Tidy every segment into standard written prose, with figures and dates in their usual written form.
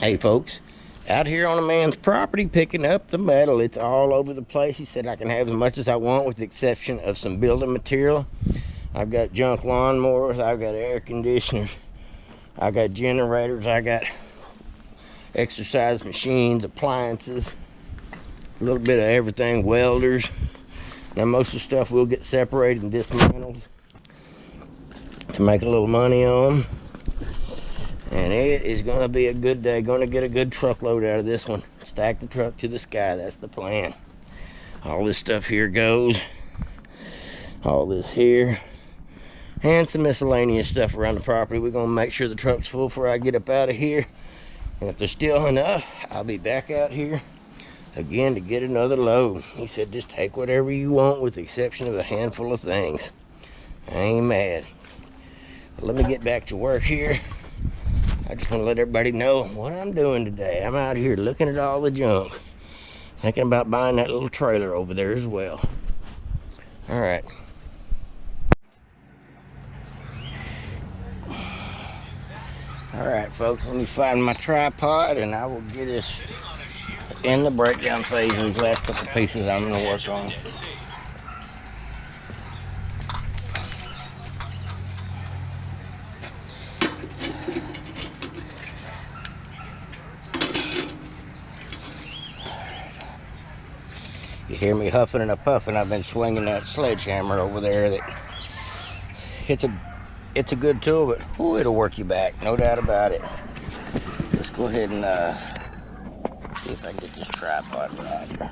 Hey folks, out here on a man's property picking up the metal. It's all over the place. He said I can have as much as I want with the exception of some building material. I've got junk lawnmowers, I've got air conditioners, I got generators, I got exercise machines, appliances, a little bit of everything, welders. Now most of the stuff will get separated and dismantled to make a little money on. And it is going to be a good day. Going to get a good truckload out of this one. Stack the truck to the sky. That's the plan. All this stuff here goes. All this here. And some miscellaneous stuff around the property. We're going to make sure the truck's full before I get up out of here. And if there's still enough, I'll be back out here again to get another load. He said just take whatever you want with the exception of a handful of things. I ain't mad. But let me get back to work here. I just want to let everybody know what I'm doing today. I'm out here looking at all the junk. Thinking about buying that little trailer over there as well. All right. All right, folks, let me find my tripod and I will get us in the breakdown phase of these last couple pieces I'm going to work on. You hear me huffing and a puffing. I've been swinging that sledgehammer over there. That it's a good tool, but ooh, it'll work you back, no doubt about it. Let's go ahead and see if I can get this tripod right.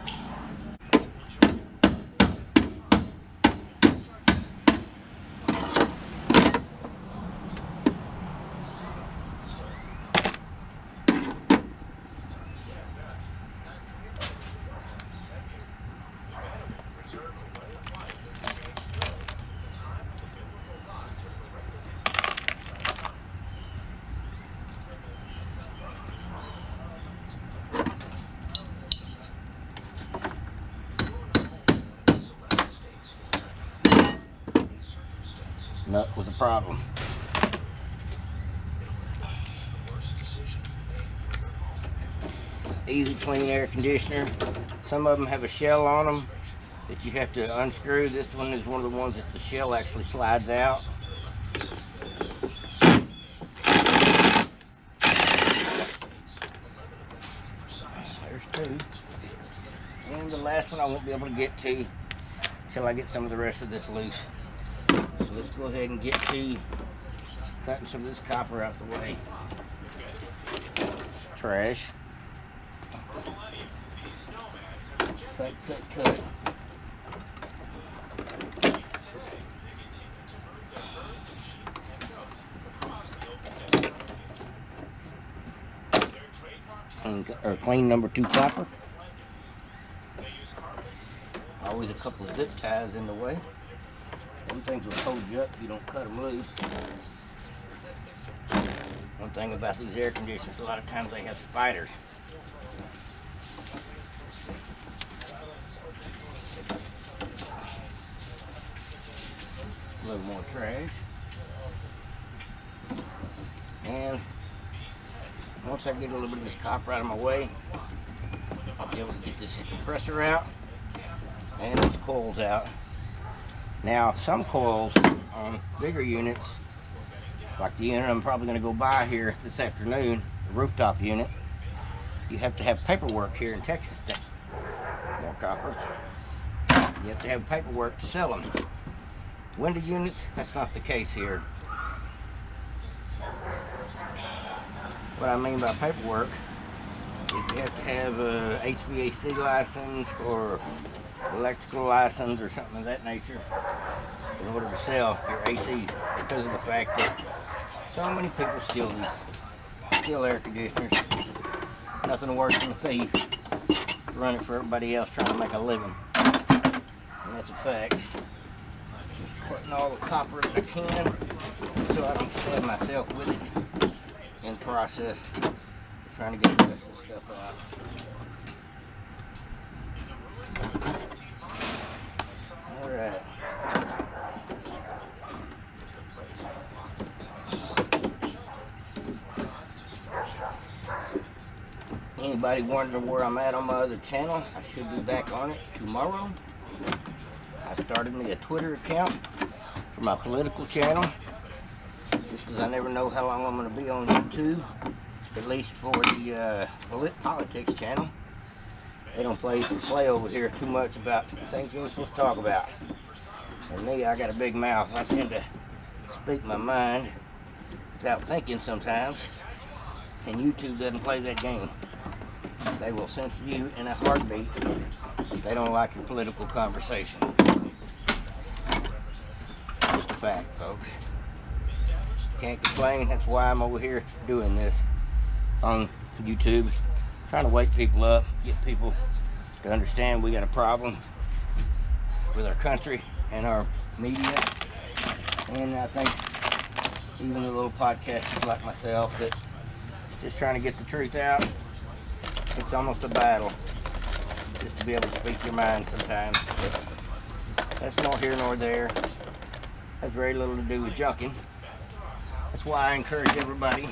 Nut was a problem. Easy clean air conditioner. Some of them have a shell on them that you have to unscrew. This one is one of the ones that the shell actually slides out. There's two. And the last one I won't be able to get to until I get some of the rest of this loose. So let's go ahead and get to cutting some of this copper out the way. Trash. Cut, cut, cut. Clean number 2 copper. Always a couple of zip ties in the way. Them things will hold you up if you don't cut them loose. One thing about these air conditioners, a lot of times they have spiders. A little more trash. And once I get a little bit of this copper out of my way, I'll be able to get this compressor out and these coils out. Now, some coils on bigger units, like the unit I'm probably going to go buy here this afternoon, the rooftop unit, you have to have paperwork here in Texas. More copper. You have to have paperwork to sell them. Window units, that's not the case here. What I mean by paperwork, if you have to have a HVAC license or electrical license or something of that nature in order to sell your ACs, because of the fact that so many people steal air conditioners. Nothing worse than a thief to run it for everybody else trying to make a living. And that's a fact. Just cutting all the copper that I can so I don't stab myself with it in the process of trying to get the rest of the stuff out. Alright. Anybody wondering where I'm at on my other channel, I should be back on it tomorrow. I started me a Twitter account for my political channel, just because I never know how long I'm going to be on YouTube, at least for the politics channel. They don't play over here too much about things you ain't supposed to talk about. And me, I got a big mouth. I tend to speak my mind without thinking sometimes, and YouTube doesn't play that game. They will censor you in a heartbeat if they don't like your political conversation. Just a fact, folks. Can't complain. That's why I'm over here doing this on YouTube, trying to wake people up, get people to understand we got a problem with our country and our media. And I think even the little podcasters like myself that just trying to get the truth out, it's almost a battle just to be able to speak your mind sometimes. But that's nor here nor there. Has very little to do with junking. That's why I encourage everybody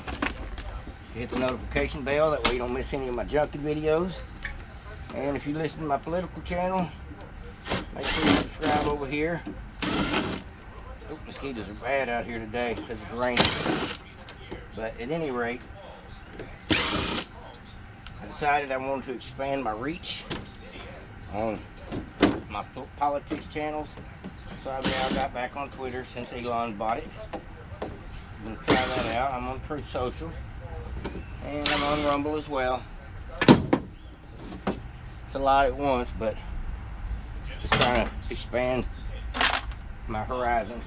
to hit the notification bell. That way you don't miss any of my junking videos. And if you listen to my political channel, make sure you subscribe over here. Oh, mosquitoes are bad out here today because it's raining. But at any rate, I decided I wanted to expand my reach on my politics channels. So I've now got back on Twitter since Elon bought it. I'm going to try that out. I'm on Truth Social. And I'm on Rumble as well. It's a lot at once, but just trying to expand my horizons.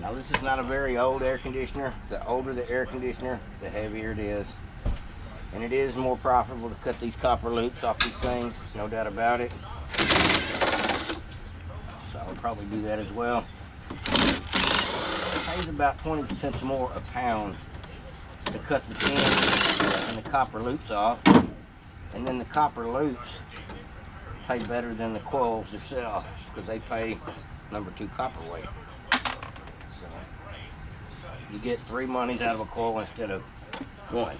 Now this is not a very old air conditioner. The older the air conditioner, the heavier it is. And it is more profitable to cut these copper loops off these things, no doubt about it. So I'll probably do that as well. It pays about 20% more a pound to cut the tin and the copper loops off. And then the copper loops pay better than the coils themselves because they pay #2 copper weight. So you get 3 monies out of a coil instead of 1.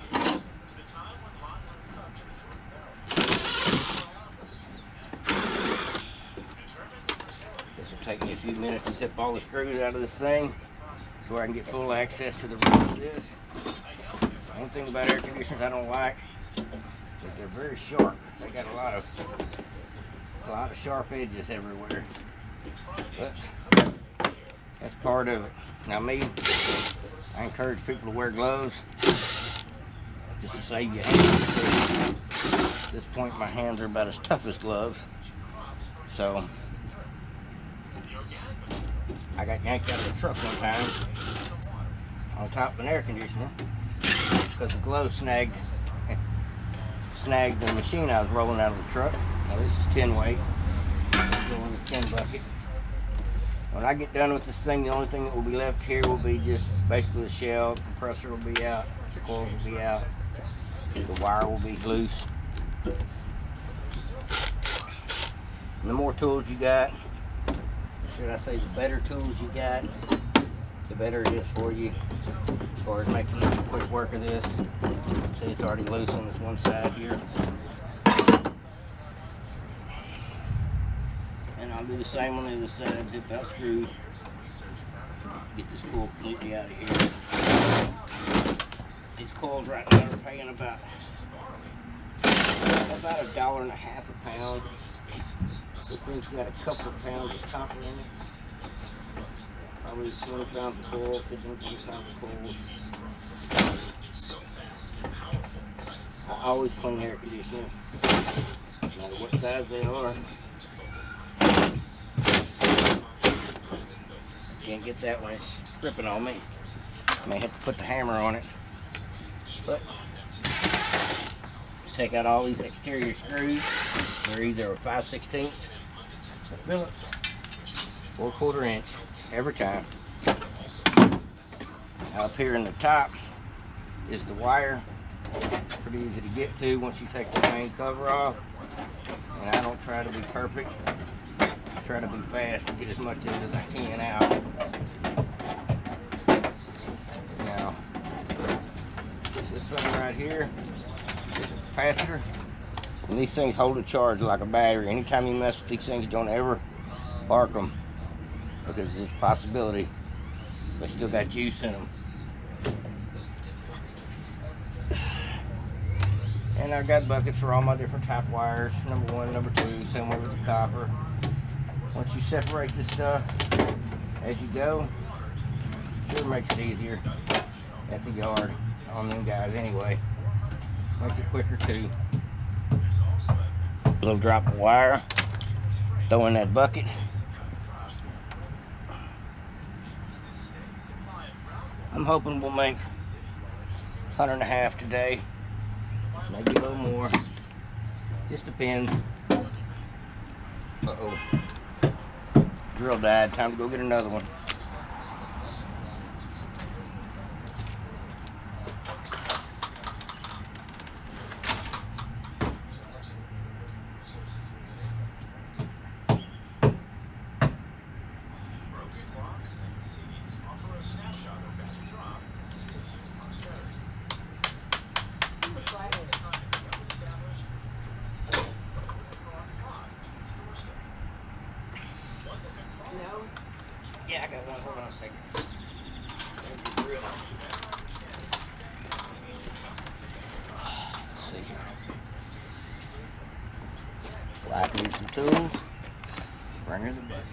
This will take me a few minutes to zip all the screws out of this thing so I can get full access to the rest of this. The only thing about air conditioners I don't like is they're very sharp. They got a lot of sharp edges everywhere. But that's part of it. Now me, I encourage people to wear gloves just to save your hands. At this point my hands are about as tough as gloves. So I got yanked out of the truck one time on top of an air conditioner because the glove snagged the machine I was rolling out of the truck. Now this is 10 weight. I'll go in the 10 bucket. When I get done with this thing, the only thing that will be left here will be just basically the shell. The compressor will be out. The coils will be out. The wire will be loose. And the more tools you got, should I say the better tools you got, the better it is for you as far as making quick work of this. See, it's already loose on this one side here. And I'll do the same on the other side. Zip out screws. Get this coil completely out of here. These coils right now are paying about $1.50 a pound. This thing's got a couple of pounds of copper in it. Probably 20 pounds of coil, 15 pounds of coil. I always clean air conditioners, no matter what size they are. Can't get that when it's ripping on me. May have to put the hammer on it. But take out all these exterior screws. They're either 5/16 or Phillips, 4/4 inch every time. Now up here in the top is the wire. Pretty easy to get to once you take the main cover off. And I don't try to be perfect. I try to be fast and get as much in as I can out. Now, this thing right here It's a capacitor. And these things hold a charge like a battery. Anytime you mess with these things, don't ever arc them, because there's a possibility they still got juice in them. And I've got buckets for all my different type wires. Number 1, number 2, same way with the copper. Once you separate this stuff as you go, sure makes it easier at the yard on them guys anyway. Makes it quicker too. A little drop of wire, throw in that bucket. I'm hoping we'll make 100.5 today, maybe a little more, just depends. Uh-oh, drill died, time to go get another one. Yeah, I got one. Hold on a second. There's the drill. Let's see here. Well, I can use some tools. Bring her the bucket.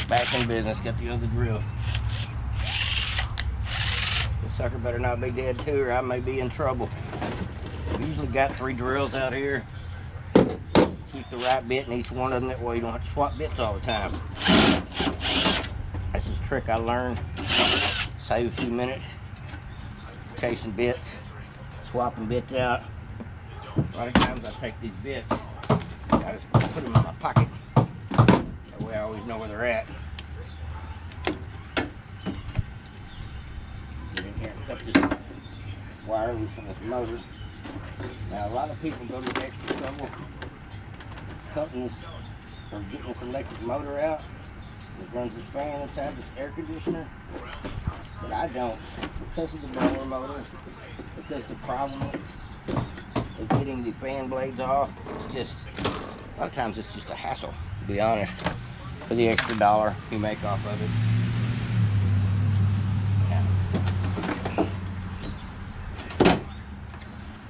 Back in business, got the other drill. This sucker better not be dead too, or I may be in trouble. Usually got 3 drills out here. Keep the right bit in each one of them, that way you don't have to swap bits all the time. This is a trick I learned. Save a few minutes chasing bits, swapping bits out. A lot of times I take these bits, I just put them in my pocket. That way I always know where they're at. Get in here and cut this wire loose from this motor. Now a lot of people go to the extra trouble cutting this or getting this electric motor out. It runs the fan inside this air conditioner. But I don't, because of the blower motor, because the problem of getting the fan blades off. It's just, a lot of times it's just a hassle, to be honest, for the extra $1 you make off of it. Yeah.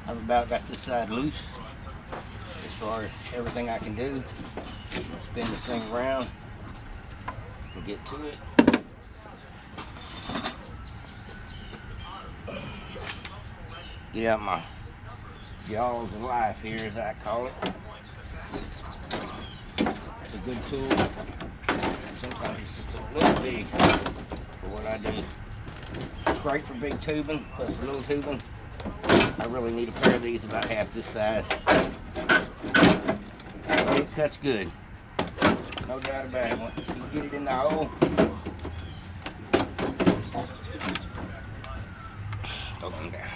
I've about got this side loose as far as everything I can do. Spin this thing around and get to it. Get out my jaws of life here, as I call it. It's a good tool. Sometimes it's just a little big for what I do. It's great for big tubing, but for little tubing, I really need a pair of these about half this size. But it cuts good. No doubt about it. Once you get it in the hole, throw them down.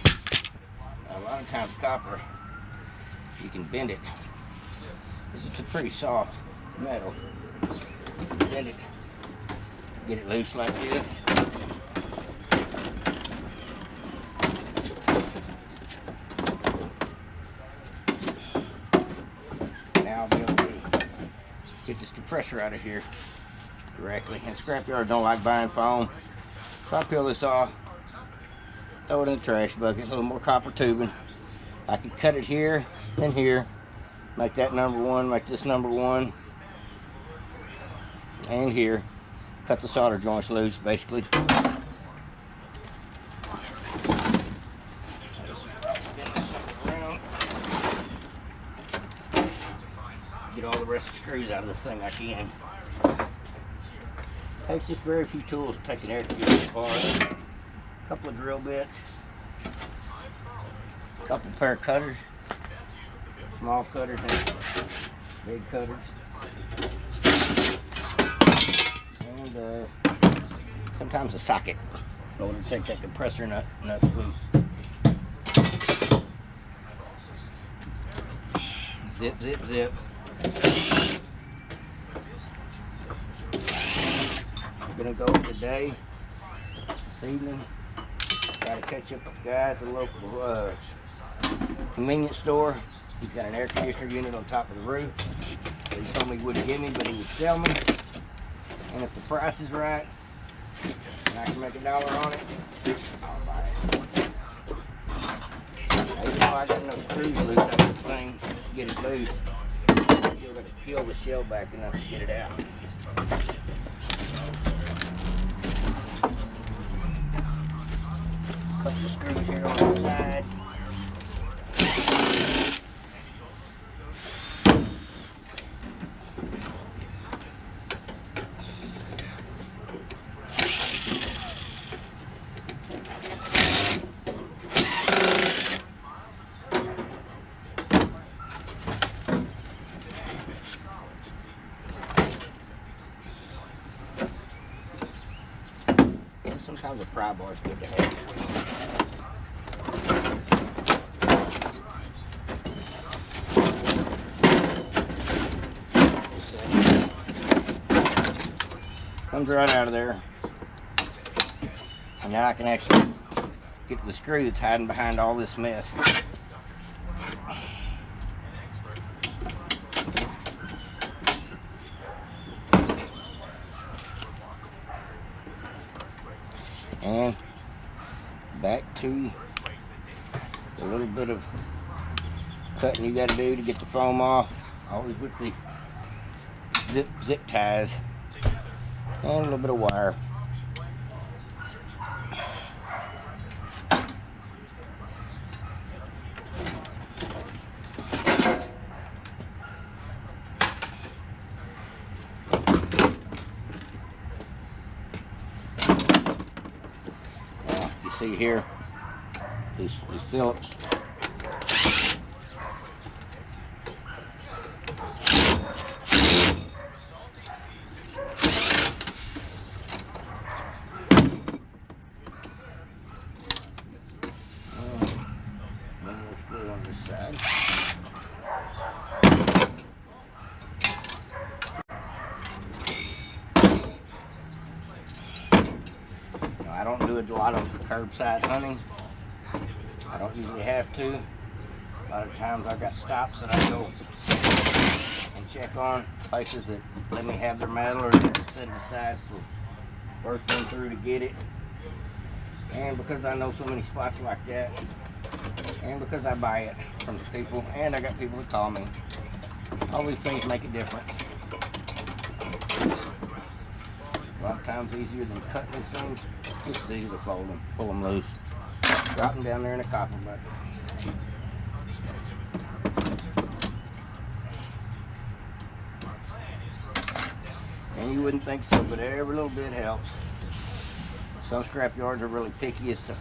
Now, a lot of times copper, you can bend it. It's a pretty soft metal. You can bend it, get it loose like this. Now I'll be able to get this compressor out of here directly. And scrapyard don't like buying foam. So I peel this off, throw it in the trash bucket, a little more copper tubing. I could cut it here and here, make that number 1, make this number 1, and here. Cut the solder joints loose, basically. Get all the rest of the screws out of this thing I can. Takes just very few tools to take an air conditioner apart. A couple of drill bits, a couple pair of cutters, small cutters and big cutters, and sometimes a socket in order to take that compressor nut loose. Zip, zip, zip. I'm gonna go today, this evening. Got to catch up with a guy at the local convenience store. He's got an air conditioner unit on top of the roof that he told me he wouldn't give me, but he would sell me. And if the price is right and I can make $1 on it, I'll buy it. Even though I got no screws loose out of this thing to get it loose, you're going to peel the shell back enough to get it out. Couple of screws here on the side. Sometimes a pry bar is good to have. Comes right out of there. And now I can actually get to the screw that's hiding behind all this mess. And back to the little bit of cutting you got to do to get the foam off. Always with the zip ties and a little bit of wire. See here, these Phillips. One more screw on this side. I don't do a lot of curbside hunting. I don't usually have to. A lot of times I've got stops that I go and check on, places that let me have their metal or set it aside for first one through to get it. And because I know so many spots like that, and because I buy it from the people, and I got people that call me, all these things make a difference. A lot of times easier than cutting these things. Just as easy to fold them, pull them loose, drop them down there in a copper bucket. And you wouldn't think so, but every little bit helps. Some scrap yards are really picky as to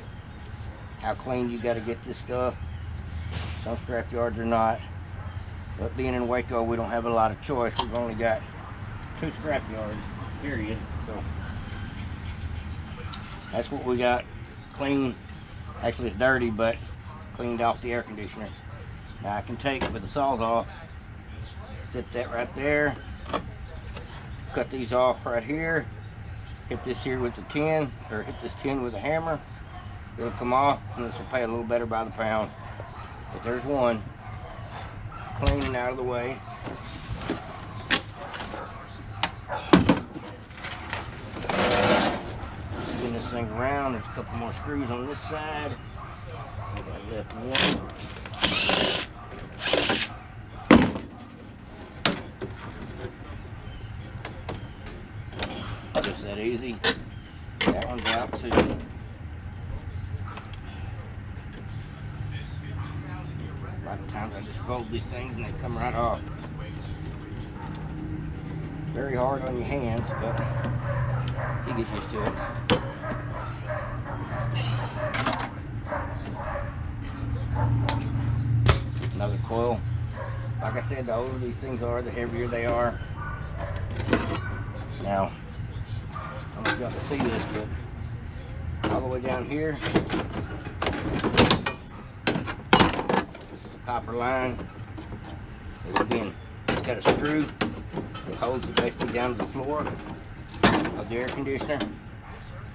how clean you got to get this stuff. Some scrap yards are not. But being in Waco, we don't have a lot of choice. We've only got 2 scrap yards, period. So that's what we got clean. Actually, it's dirty, but cleaned off the air conditioner. Now I can take with the Sawzall, zip that right there, cut these off right here, hit this here with the tin, or hit this tin with a hammer. It'll come off, and this will pay a little better by the pound. But there's one clean and out of the way. Spin this thing around. There's a couple more screws on this side. I think I left one. Just that easy. That one's out too. A lot of times I just fold these things and they come right off. Very hard on your hands, but you get used to it. Another coil. Like I said, the older these things are, the heavier they are. Now, I don't know if y'all can see this, but all the way down here, this is a copper line. It's again, it's got a screw that holds it basically down to the floor of the air conditioner.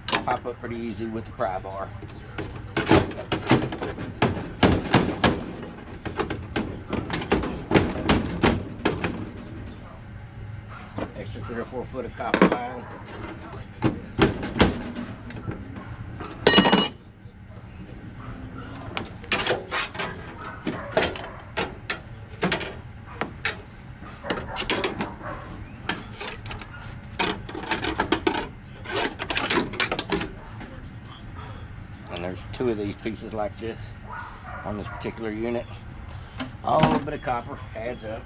Pop up pretty easy with the pry bar. Extra 3 or 4 foot of copper line. And there's 2 of these pieces like this on this particular unit. All a little bit of copper adds up.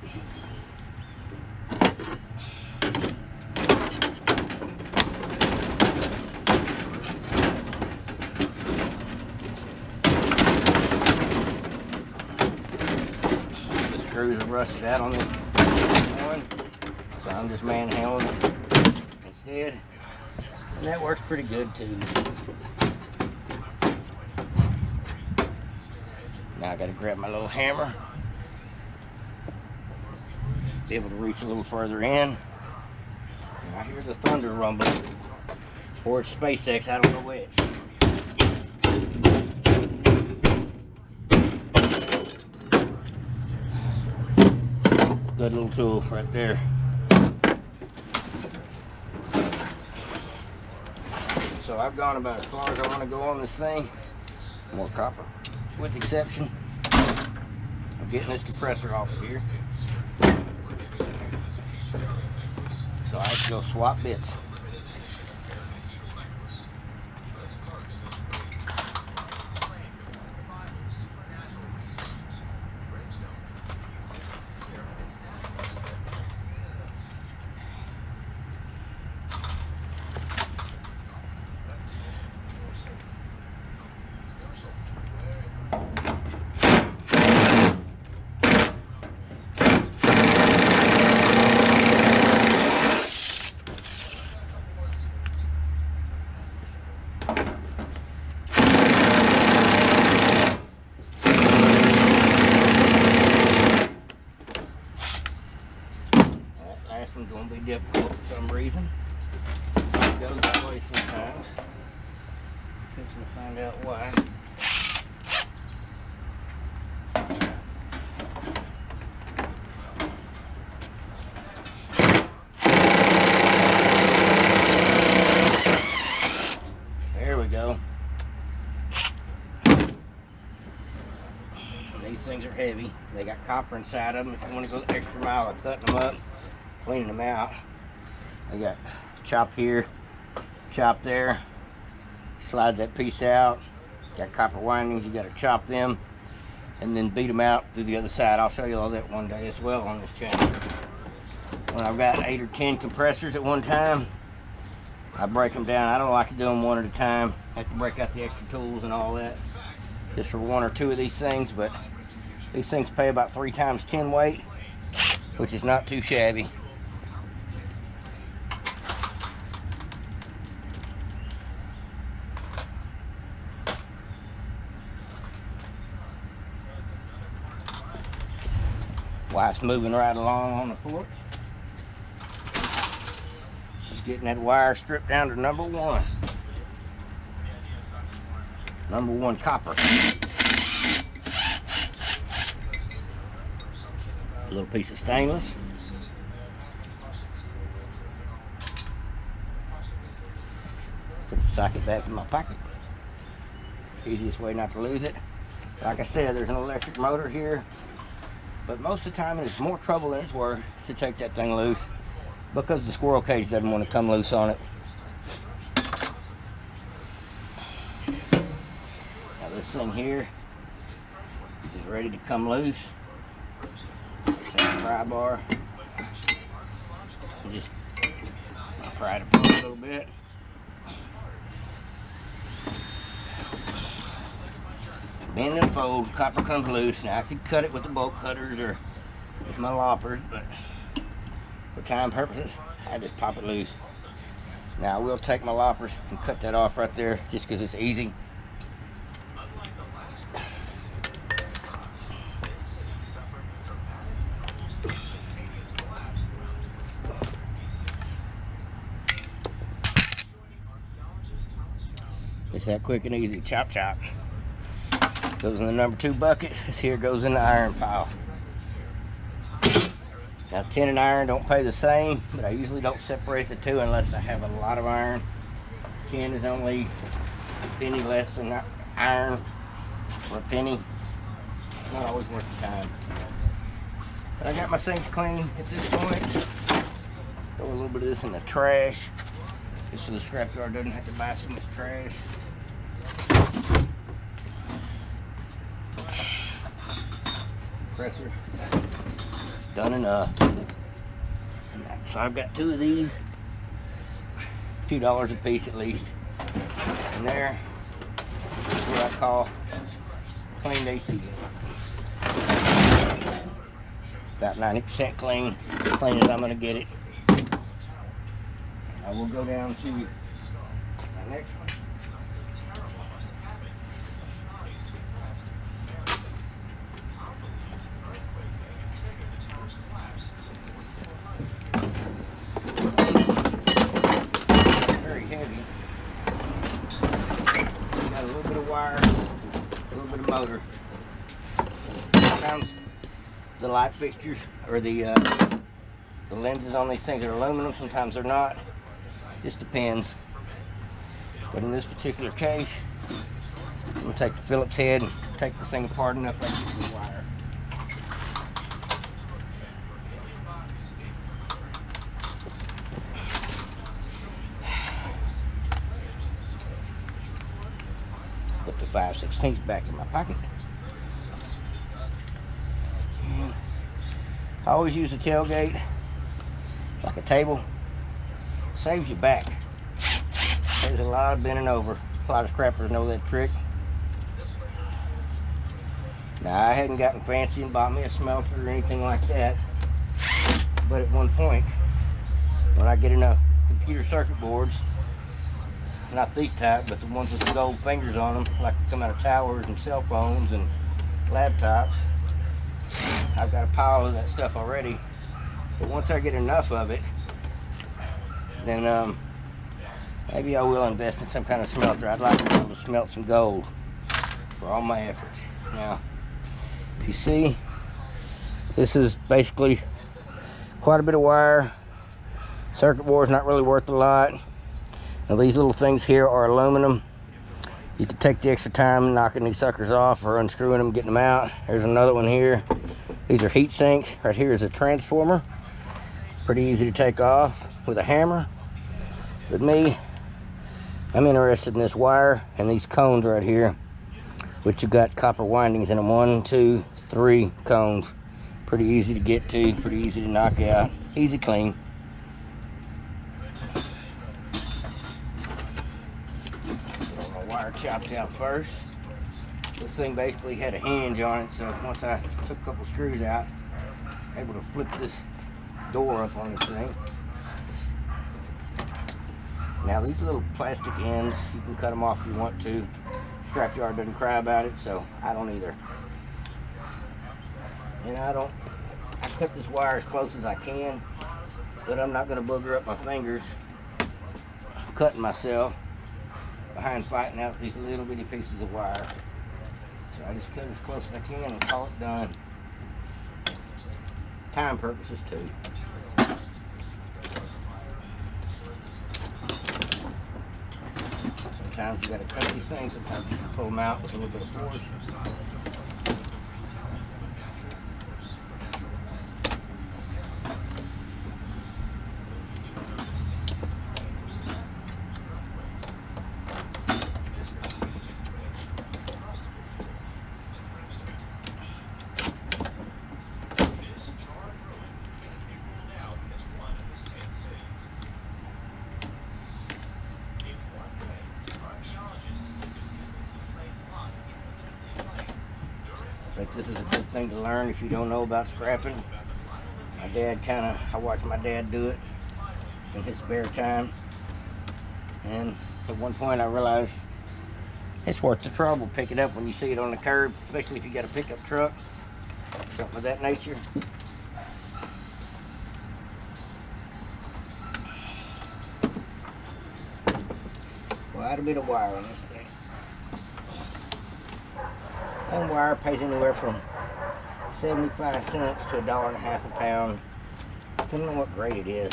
The screws are rusted out on this one, so I'm just manhandling it instead. And that works pretty good too. Now I gotta grab my little hammer, be able to reach a little further in. And I hear the thunder rumbling, or it's SpaceX, I don't know which. Good little tool right there. So I've gone about as far as I want to go on this thing. More copper. With the exception of getting this compressor off of here. So I have to go swap bits. Last one's going to be difficult for some reason. It goes that way sometimes. Fixing to find out why. There we go. These things are heavy. They got copper inside of them. If you want to go the extra mile of cutting them up, cleaning them out. They got chop here, chop there. Slide that piece out. Got copper windings. You got to chop them and then beat them out through the other side. I'll show you all that one day as well on this channel. When I've got 8 or 10 compressors at one time, I break them down. I don't like to do them one at a time. I have to break out the extra tools and all that just for 1 or 2 of these things, but these things pay about 3 times 10 weight, which is not too shabby. Wife's moving right along on the porch. She's getting that wire stripped down to number 1. Number 1 copper. A little piece of stainless. Put the socket back in my pocket. Easiest way not to lose it. Like I said, there's an electric motor here, but most of the time it's more trouble than it's worth to take that thing loose because the squirrel cage doesn't want to come loose on it. Now this thing here is ready to come loose. Take the pry bar and just pry it apart a little bit. Bend and fold, copper comes loose. Now I could cut it with the bolt cutters or with my loppers, but for time purposes, I just pop it loose. Now I will take my loppers and cut that off right there just because it's easy. It's that quick and easy. Chop, chop. Goes in the number 2 bucket. This here goes in the iron pile. Now tin and iron don't pay the same, but I usually don't separate the two unless I have a lot of iron. Tin is only a penny less than iron, or a penny. It's not always worth the time. But I got my sinks clean at this point. Throw a little bit of this in the trash, just so the scrapyard doesn't have to buy so much trash. Compressor, done enough. So I've got 2 of these, $2 a piece at least. And there is what I call cleaned AC. About 90% clean, as clean as I'm gonna get it. I will go down to my next one. Very heavy. Got a little bit of wire, a little bit of motor. Sometimes the light fixtures or the lenses on these things are aluminum, sometimes they're not. Just depends. But in this particular case, I'm gonna take the Phillips head and take this thing apart enough I can get some wire. Put the 5/16 back in my pocket. I always use the tailgate like a table. Saves your back. Saves a lot of bending over. A lot of scrappers know that trick. Now I hadn't gotten fancy and bought me a smelter or anything like that. But at one point, when I get enough computer circuit boards, not these type, but the ones with the gold fingers on them, like they come out of towers and cell phones and laptops, I've got a pile of that stuff already. But once I get enough of it, then maybe I will invest in some kind of smelter. I'd like to be able to smelt some gold for all my efforts. Now, if you see, this is basically quite a bit of wire. Circuit board's not really worth a lot. Now these little things here are aluminum. You can take the extra time knocking these suckers off or unscrewing them, getting them out. There's another one here. These are heat sinks. Right here is a transformer. Pretty easy to take off with a hammer. But me, I'm interested in this wire and these cones right here, which have got copper windings in them. 1, 2, 3 cones. Pretty easy to get to, pretty easy to knock out. Easy clean. Get my wire chopped out first. This thing basically had a hinge on it, so once I took a couple screws out, able to flip this door up on this thing. Now these little plastic ends, you can cut them off if you want to. Scrapyard doesn't cry about it, so I don't either. And I cut this wire as close as I can, but I'm not gonna booger up my fingers cutting myself behind fighting out these little bitty pieces of wire. So I just cut as close as I can and call it done. Time purposes too. Sometimes you gotta cut these things, sometimes you can pull them out with a little bit of force. I think this is a good thing to learn if you don't know about scrapping. I watched my dad do it in his spare time. And at one point I realized it's worth the trouble. Pick it up when you see it on the curb, especially if you got a pickup truck, something of that nature. Quite a bit of wire on this thing. And wire pays anywhere from 75 cents to $1.50 a pound, depending on what grade it is.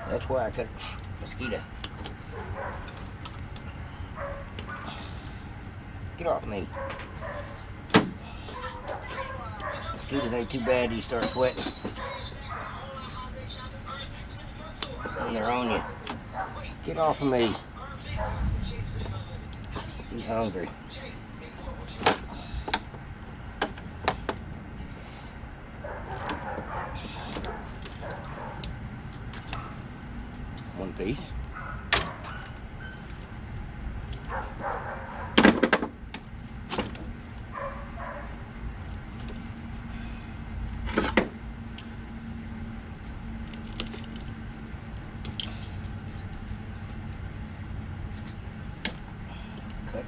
That's why I cut mosquito. Get off me. Mosquitoes ain't too bad, you start sweating. And they're on you. Get off of me. He's hungry. One piece. Cut.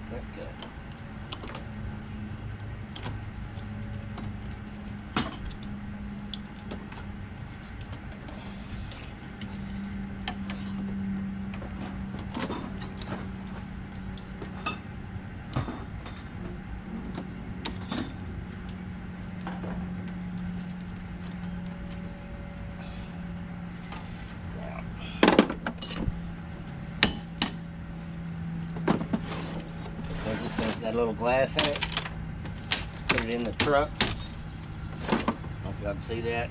This thing's got a little glass in it. Put it in the truck. Hope y'all can see that.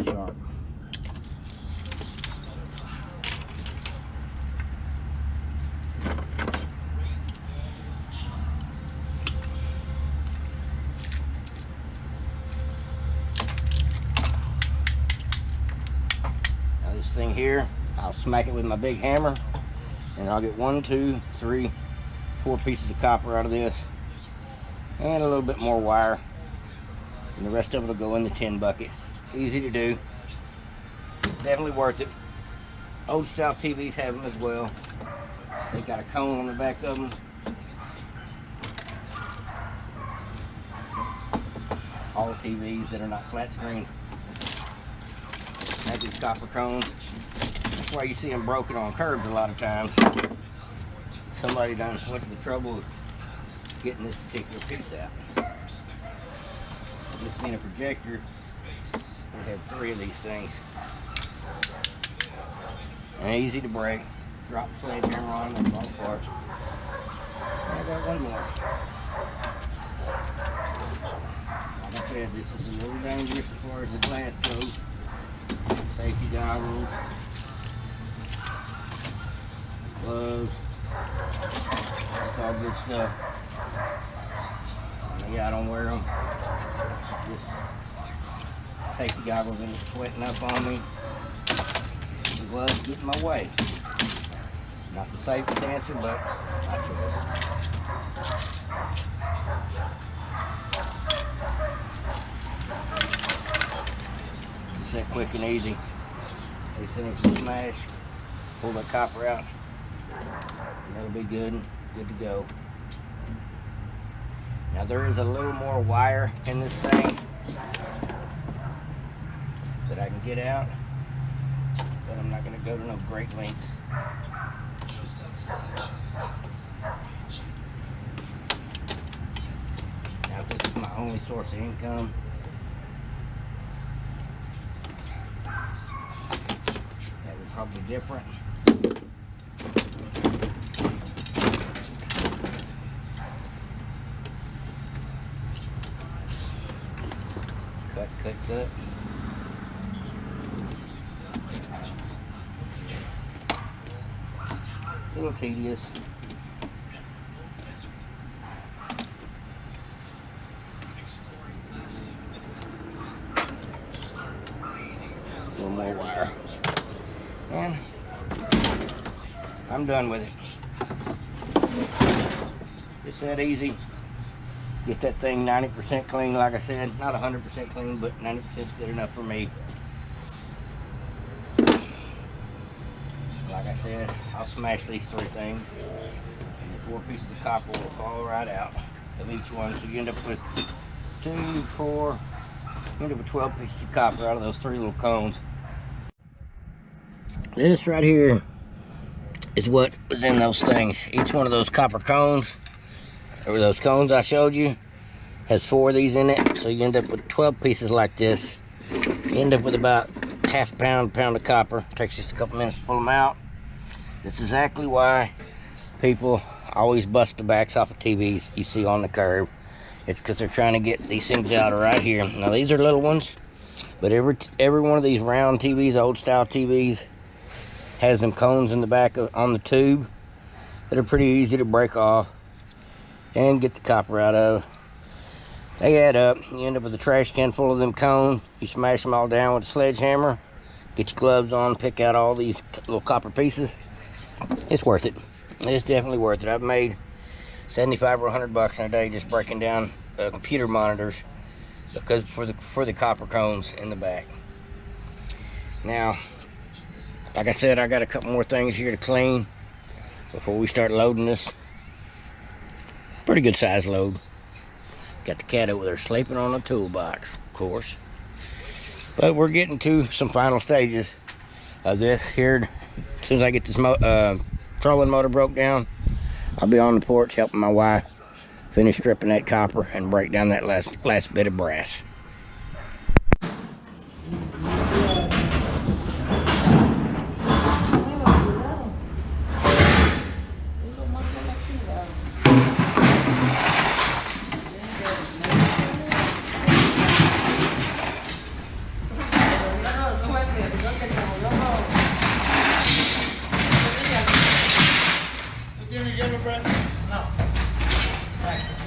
Sharp. Thing here, I'll smack it with my big hammer and I'll get 1, 2, 3, 4 pieces of copper out of this and a little bit more wire, and the rest of it will go in the tin bucket. Easy to do, definitely worth it. Old style TVs have them as well. They got a cone on the back of them. All TVs that are not flat screen have these copper cones. That's why you see them broken on curbs a lot of times. Somebody done went to the trouble of getting this particular piece out. This being a projector, we had 3 of these things. And easy to break. Drop the sledgehammer on them and fall apart. I got one more. Like I said, this is a little dangerous as far as the glass goes. Safety goggles, gloves, that's all good stuff. Yeah, I don't wear them. Just safety goggles and it's sweating up on me. The gloves get in my way. Not the safest answer, but my choice. Just that quick and easy. These things will smash. Pull the copper out. And that'll be good to go. Now there is a little more wire in this thing that I can get out, but I'm not going to go to no great lengths. Now if this is my only source of income, that would probably be different. Cut. A little tedious. A little more wire. And I'm done with it. It's that easy. Get that thing 90% clean, like I said. Not 100% clean, but 90% is good enough for me. Like I said, I'll smash these 3 things, and the 4 pieces of copper will fall right out of each one. So you end up with 2, 4, you end up with 12 pieces of copper out of those 3 little cones. This right here is what was in those things. Each one of those copper cones, or those cones I showed you, has 4 of these in it. So you end up with 12 pieces like this. You end up with about half a pound of copper. It takes just a couple minutes to pull them out. That's exactly why people always bust the backs off of TVs you see on the curb. It's because they're trying to get these things out right here. Now these are little ones, but every one of these round TVs, old style TVs, has them cones in the back on the tube that are pretty easy to break off and get the copper out of. They add up. You end up with a trash can full of them cones. You smash them all down with a sledgehammer. Get your gloves on, pick out all these little copper pieces. It's worth it. It's definitely worth it. I've made 75 or 100 bucks in a day just breaking down computer monitors because for the copper cones in the back. Now, like I said, I got a couple more things here to clean before we start loading this. Pretty good size load. Got the cat over there sleeping on the toolbox, of course. But we're getting to some final stages of this here. As soon as I get this trolling motor broke down, I'll be on the porch helping my wife finish stripping that copper and break down that last bit of brass.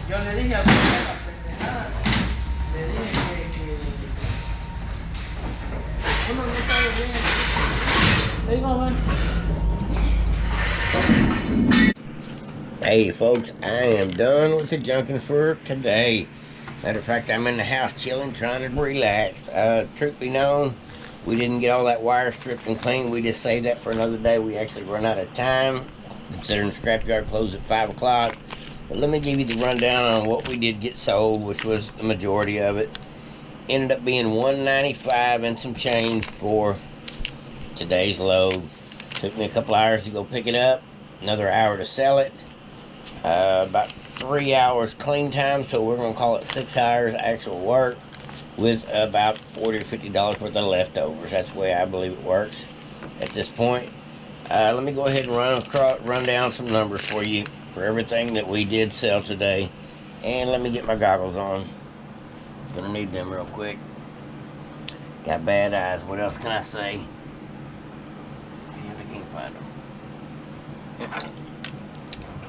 Yo le dije a la pendejada, le dije que uno no sabe bien. Hey folks, I am done with the junking for today. Matter of fact, I'm in the house chilling, trying to relax. Truth be known, we didn't get all that wire stripped and cleaned. We just saved that for another day. We actually run out of time, considering the scrapyard closed at 5 o'clock. But let me give you the rundown on what we did get sold, which was the majority of it. Ended up being $195 and some change for today's load. Took me a couple hours to go pick it up, another hour to sell it. About 3 hours clean time, so we're going to call it 6 hours actual work with about $40 or $50 worth of leftovers. That's the way I believe it works at this point. Let me go ahead and run down some numbers for you for everything that we did sell today. And let me get my goggles on. Gonna need them real quick. Got bad eyes. What else can I say? I can't find them.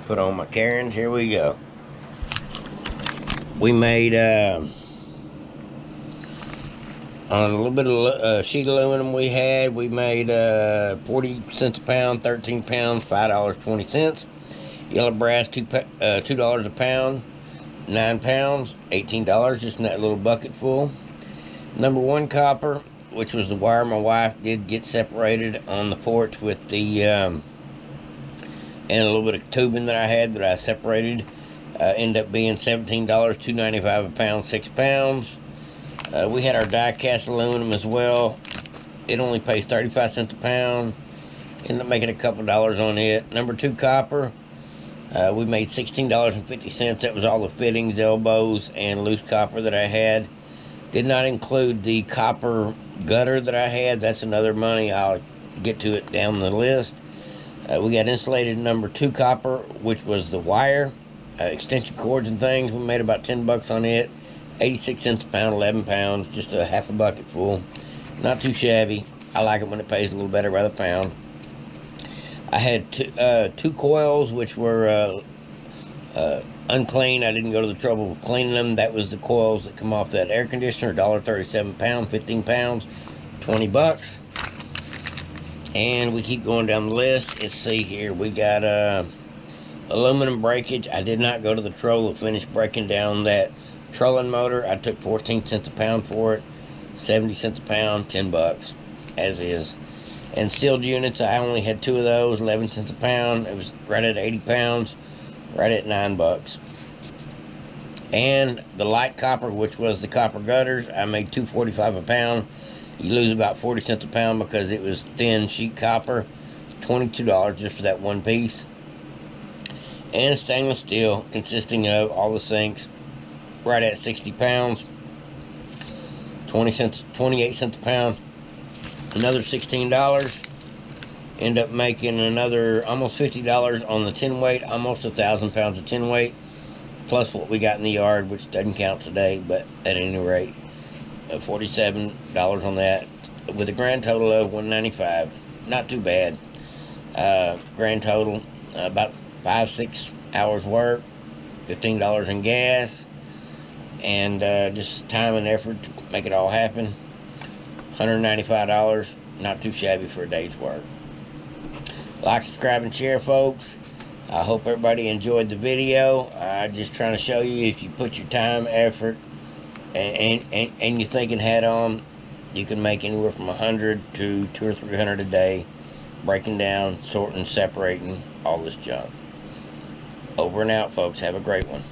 Put on my Karens. Here we go. We made on a little bit of sheet aluminum we made 40 cents a pound, 13 pounds, $5.20. Yellow brass, $2 a pound, 9 pounds, $18, just in that little bucket full. Number 1 copper, which was the wire my wife did get separated on the porch with the and a little bit of tubing that I had that I separated, ended up being $17, $2.95 a pound, 6 pounds. We had our die cast aluminum as well. It only pays 35 cents a pound. Ended up making a couple dollars on it. Number 2 copper, we made $16.50. That was all the fittings, elbows, and loose copper that I had. Did not include the copper gutter that I had. That's another money. I'll get to it down the list. We got insulated number 2 copper, which was the wire, extension cords and things. We made about 10 bucks on it. 86 cents a pound, 11 pounds, just a half a bucket full. Not too shabby. I like it when it pays a little better by the pound. I had two coils, which were unclean. I didn't go to the trouble of cleaning them. That was the coils that come off that air conditioner, $1.37 a pound, 15 pounds, 20 bucks. And we keep going down the list. Let's see here. We got aluminum breakage. I did not go to the trouble to finish breaking down that trolling motor. I took 14 cents a pound for it, 70 cents a pound, 10 bucks, as is. And sealed units, I only had 2 of those, 11 cents a pound. It was right at 80 pounds, right at 9 bucks. And the light copper, which was the copper gutters, I made $2.45 a pound. You lose about 40 cents a pound because it was thin sheet copper. $22 just for that one piece. And stainless steel, consisting of all the sinks, right at 60 pounds. 28 cents a pound. Another $16. End up making another almost $50 on the tin weight, almost 1,000 pounds of tin weight, plus what we got in the yard, which doesn't count today, but at any rate, $47 on that, with a grand total of $195. Not too bad. Grand total, about 5-6 hours work, $15 in gas, and just time and effort to make it all happen. $195, not too shabby for a day's work. Like, subscribe, and share, folks. I hope everybody enjoyed the video. I'm just trying to show you, if you put your time, effort, and your thinking hat on, you can make anywhere from 100 to 200 or 300 a day, breaking down, sorting, separating all this junk. Over and out, folks. Have a great one.